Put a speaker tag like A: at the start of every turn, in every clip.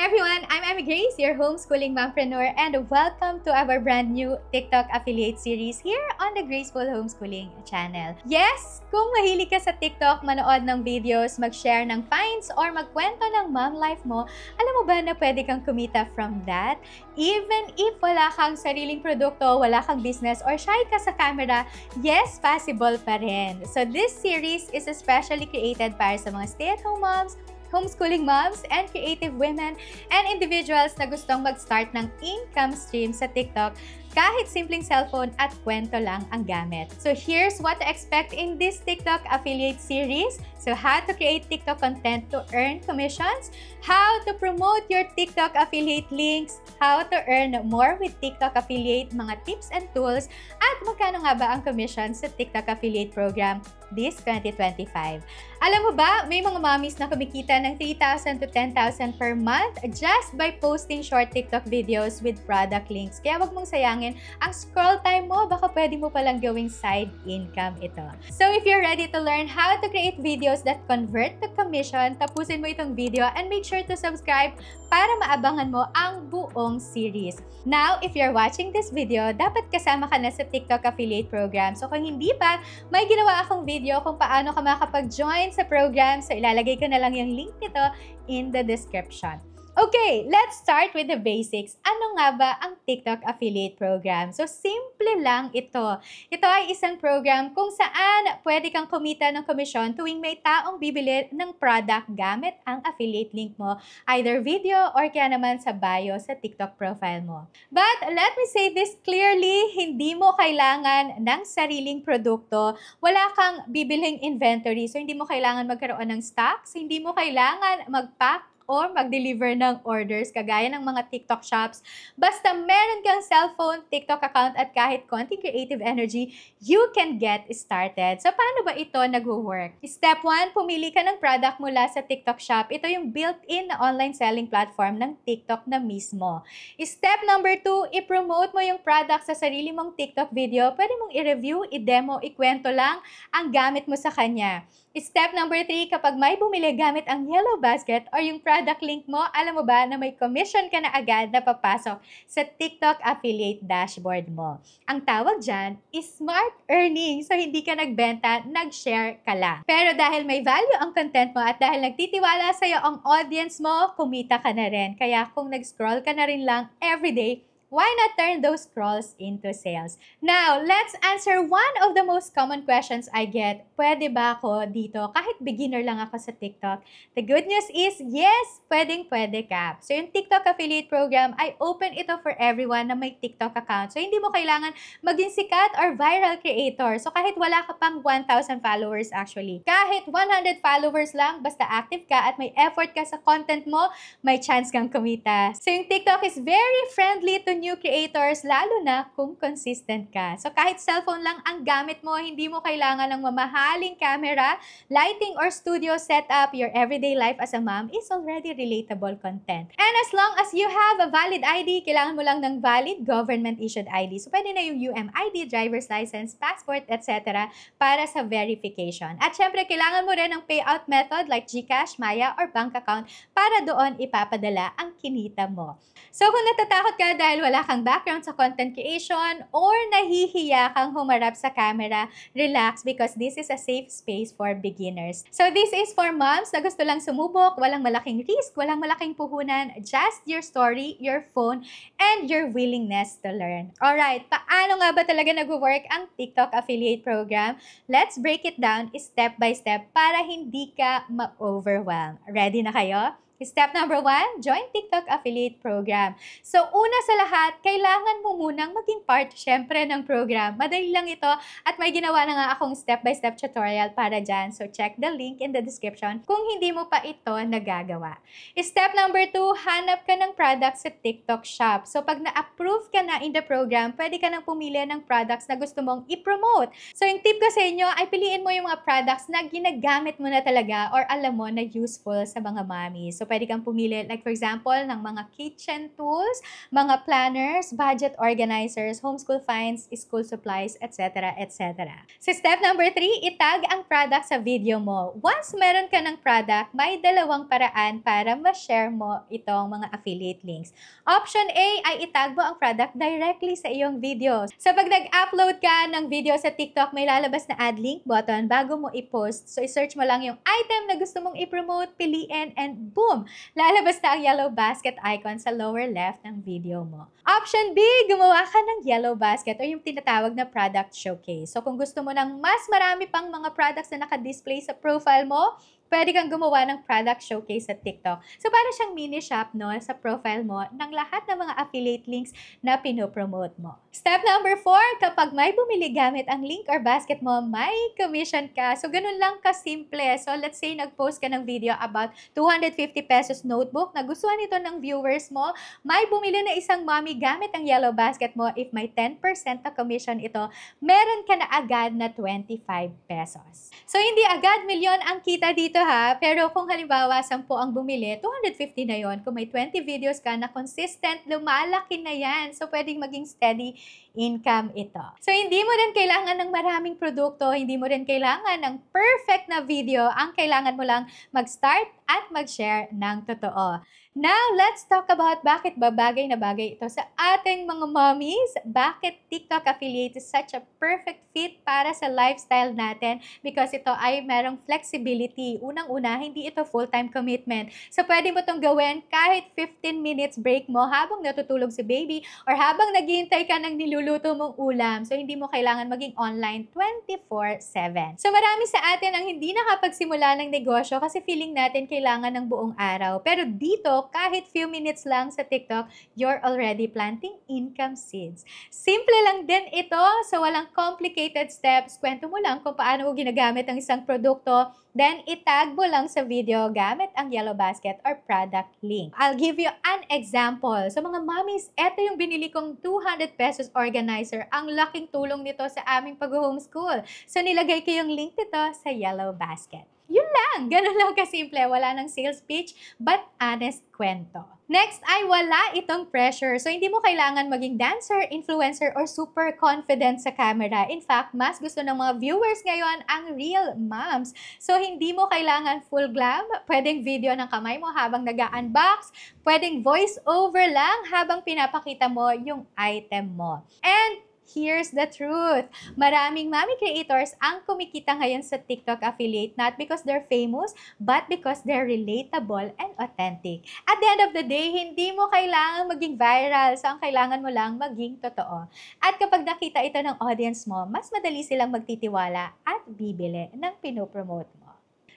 A: Hi everyone, I'm Amy Grace, your homeschooling mompreneur, and welcome to our brand new TikTok affiliate series here on the Graceful Homeschooling channel. Yes, kung mahilig ka sa TikTok, manood ng videos, mag-share ng finds, or magkwento ng mom life mo, alam mo ba na pwede kang kumita from that? Even if wala kang sariling produkto, wala kang business, or shy ka sa camera, yes, possible pa rin. So this series is especially created para sa mga stay-at-home moms, homeschooling moms, and creative women and individuals na gustong mag-start ng income stream sa TikTok kahit simpleng cellphone at kwento lang ang gamit. So here's what to expect in this TikTok affiliate series. So how to create TikTok content to earn commissions, how to promote your TikTok affiliate links, how to earn more with TikTok affiliate, mga tips and tools, at magkano nga ba ang commission sa TikTok affiliate program this 2025. Alam mo ba, may mga mommies na kumikita ng 3,000 to 10,000 per month just by posting short TikTok videos with product links. Kaya wag mong sayangin ang scroll time mo, baka pwede mo palang gawing side income ito. So if you're ready to learn how to create videos that convert to commission, tapusin mo itong video and make sure to subscribe para maabangan mo ang buong series. Now, if you're watching this video, dapat kasama ka na sa TikTok affiliate program. So kung hindi pa, may ginawa akong video kung paano ka makapag-join sa program. So ilalagay ko na lang yung link nito in the description. Okay, let's start with the basics. Ano nga ba ang TikTok affiliate program? So simple lang ito. Ito ay isang program kung saan pwede kang kumita ng komisyon tuwing may taong bibili ng product gamit ang affiliate link mo, either video or kaya naman sa bio sa TikTok profile mo. But let me say this clearly, hindi mo kailangan ng sariling produkto, wala kang bibiling inventory, so hindi mo kailangan magkaroon ng stocks, hindi mo kailangan mag-pack or mag-deliver ng orders kagaya ng mga TikTok shops. Basta meron kang cellphone, TikTok account at kahit konting creative energy, you can get started. So paano ba ito nag-work? Step 1, pumili ka ng product mula sa TikTok shop. Ito yung built-in na online selling platform ng TikTok na mismo. Step number 2, i-promote mo yung product sa sarili mong TikTok video. Pwede mong i-review, i-demo, ikwento lang ang gamit mo sa kanya. Step number 3, kapag may bumili gamit ang yellow basket or yung product link mo, alam mo ba na may commission ka na agad na papasok sa TikTok affiliate dashboard mo. Ang tawag dyan is smart earning. So, hindi ka nagbenta, nag-share ka lang. Pero dahil may value ang content mo at dahil nagtitiwala sa'yo ang audience mo, kumita ka na rin. Kaya kung nag-scroll ka na rin lang everyday, why not turn those scrolls into sales? Now, let's answer one of the most common questions I get. Pwede ba ako dito kahit beginner lang ako sa TikTok? The good news is, yes, pwedeng-pwede ka. So, yung TikTok affiliate program ay open ito for everyone na may TikTok account. So, hindi mo kailangan maging sikat or viral creator. So, kahit wala ka pang 1,000 followers actually. Kahit 100 followers lang, basta active ka at may effort ka sa content mo, may chance kang kumita. So, yung TikTok is very friendly to new creators, lalo na kung consistent ka. So kahit cellphone lang ang gamit mo, hindi mo kailangan ng mamahaling camera, lighting, or studio setup. Your everyday life as a mom is already relatable content. And as long as you have a valid ID, kailangan mo lang ng valid government-issued ID. So pwede na yung UMID, driver's license, passport, etc. para sa verification. At syempre, kailangan mo rin ng payout method like GCash, Maya, or bank account para doon ipapadala ang kinita mo. So kung natatakot ka dahil wala kang background sa content creation or nahihiya kang humarap sa camera, relax because this is a safe space for beginners. So this is for moms na gusto lang sumubok, walang malaking risk, walang malaking puhunan, just your story, your phone, and your willingness to learn. Alright, paano nga ba talaga nag-work ang TikTok affiliate program? Let's break it down step by step para hindi ka ma-overwhelm. Ready na kayo? Step number 1, join TikTok affiliate program. So, una sa lahat, kailangan mo munang maging part, syempre, ng program. Madali lang ito at may ginawa na nga akong step-by-step tutorial para dyan. So, check the link in the description kung hindi mo pa ito nagagawa. Step number 2, hanap ka ng products sa TikTok shop. So, pag na-approve ka na in the program, pwede ka nang pumili ng products na gusto mong i-promote. So, yung tip ko sa inyo ay piliin mo yung mga products na ginagamit mo na talaga or alam mo na useful sa mga mommy. So, pwede kang pumili, like for example, ng mga kitchen tools, mga planners, budget organizers, homeschool finds, school supplies, etc. etc. So step number 3, itag ang product sa video mo. Once meron ka ng product, may dalawang paraan para ma-share mo itong mga affiliate links. Option A ay itag mo ang product directly sa iyong video. So pag nag-upload ka ng video sa TikTok, may lalabas na add link button bago mo i-post. So i-search mo lang yung item na gusto mong i-promote, piliin, and boom! Lalabas na ang yellow basket icon sa lower left ng video mo. Option B, gumawa ka ng yellow basket o yung tinatawag na product showcase. So kung gusto mo ng mas marami pang mga products na naka-display sa profile mo, pwede kang gumawa ng product showcase sa TikTok. So, para siyang mini shop, no, sa profile mo ng lahat ng mga affiliate links na pinopromote mo. Step number 4, kapag may bumili gamit ang link or basket mo, may commission ka. So, ganun lang kasimple. So, let's say nag-post ka ng video about 250 pesos notebook na gustuhan nito ng viewers mo, may bumili na isang mommy gamit ang yellow basket mo, if may 10% na commission ito, meron ka na agad na 25 pesos. So, hindi agad milyon ang kita dito ha, pero kung halimbawa 10 ang bumili, 250 na yon. Kung may 20 videos ka na consistent, lumalaki na yan. So, pwedeng maging steady income ito. So, hindi mo rin kailangan ng maraming produkto, hindi mo rin kailangan ng perfect na video. Ang kailangan mo lang mag-start at mag-share ng totoo. Now, let's talk about bakit ba bagay na bagay ito sa ating mga mommies. Bakit TikTok affiliate is such a perfect fit para sa lifestyle natin, because ito ay merong flexibility. Unang-una, hindi ito full-time commitment. So, pwede mo itong gawin kahit 15 minutes break mo habang natutulog si baby or habang naghihintay ka ng niluluto mong ulam. So, hindi mo kailangan maging online 24/7. So, marami sa atin ang hindi nakapagsimula ng negosyo kasi feeling natin kailangan ng buong araw. Pero dito, kahit few minutes lang sa TikTok, you're already planting income seeds. Simple lang din ito, so walang complicated steps. Kwento mo lang kung paano mo ginagamit ang isang produkto, then itag mo lang sa video gamit ang yellow basket or product link. I'll give you an example. So mga mommies, eto yung binili kong 200 pesos organizer. Ang laking tulong nito sa aming pag-homeschool. So nilagay ko yung link nito sa yellow basket. Yun lang! Ganun lang kasimple. Wala ng sales pitch, but honest kwento. Next ay wala itong pressure. So, hindi mo kailangan maging dancer, influencer, or super confident sa camera. In fact, mas gusto ng mga viewers ngayon ang real moms. So, hindi mo kailangan full glam. Pwedeng video ng kamay mo habang nag-unbox. Pwedeng voice over lang habang pinapakita mo yung item mo. And here's the truth. Maraming mommy creators ang kumikita ngayon sa TikTok affiliate, not because they're famous, but because they're relatable and authentic. At the end of the day, hindi mo kailangan maging viral. So, ang kailangan mo lang maging totoo. At kapag nakita ito ng audience mo, mas madali silang magtitiwala at bibili ng pinopromote mo.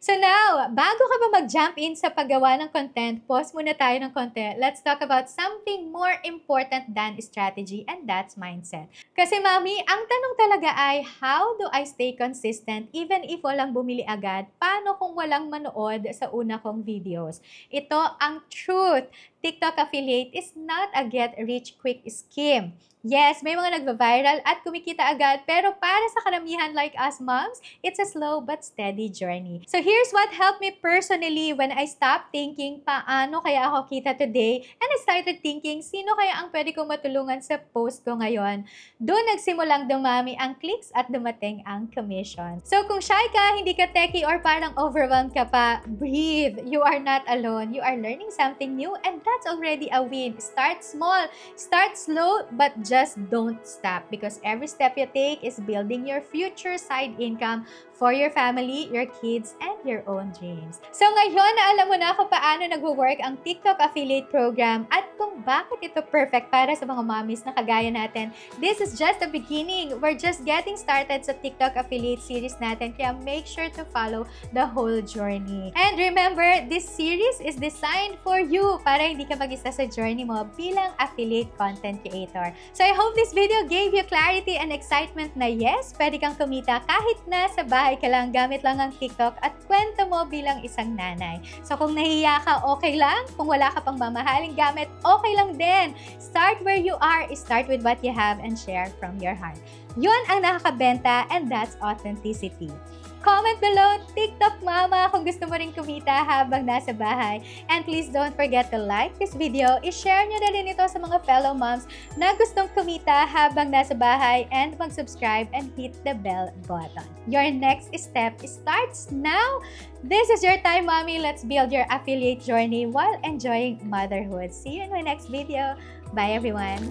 A: So now, bago ka ba mag-jump in sa paggawa ng content, pause muna tayo ng konti. Let's talk about something more important than strategy, and that's mindset. Kasi mami, ang tanong talaga ay, how do I stay consistent even if walang bumili agad? Paano kung walang manood sa una kong videos? Ito ang truth. TikTok affiliate is not a get-rich-quick scheme. Yes, may mga nagva-viral at kumikita agad, pero para sa karamihan like us moms, it's a slow but steady journey. So here's what helped me personally when I stopped thinking, paano kaya ako kita today? And I started thinking, sino kaya ang pwede kong matulungan sa post ko ngayon? Doon nagsimulang dumami ang clicks at dumating ang commission. So kung shy ka, hindi ka techie, or parang overwhelmed ka pa, breathe. You are not alone. You are learning something new, and that's already a win. Start small, start slow, but just don't stop, because every step you take is building your future side income for your family, your kids, and your own dreams. So ngayon na alam mo na kung paano nagwo-work ang TikTok affiliate program at kung bakit ito perfect para sa mga mommies na kagaya natin, this is just the beginning. We're just getting started sa TikTok affiliate series natin, kaya make sure to follow the whole journey. And remember, this series is designed for you para hindi ka mag-isa sa journey mo bilang affiliate content creator. So I hope this video gave you clarity and excitement na yes, pwede kang kumita kahit nasa bahay ka lang, gamit lang ang TikTok at kwento mo bilang isang nanay. So kung nahihiya ka, okay lang. Kung wala ka pang mamahaling gamit, okay lang din. Start where you are, start with what you have, and share from your heart. Yun ang nakakabenta, and that's authenticity. Comment below, TikTok Mama, kung gusto mo rin kumita habang nasa bahay. And please don't forget to like this video. I-share nyo na rin ito sa mga fellow moms na gustong kumita habang nasa bahay, and mag-subscribe and hit the bell button. Your next step starts now. This is your time, Mommy. Let's build your affiliate journey while enjoying motherhood. See you in my next video. Bye, everyone.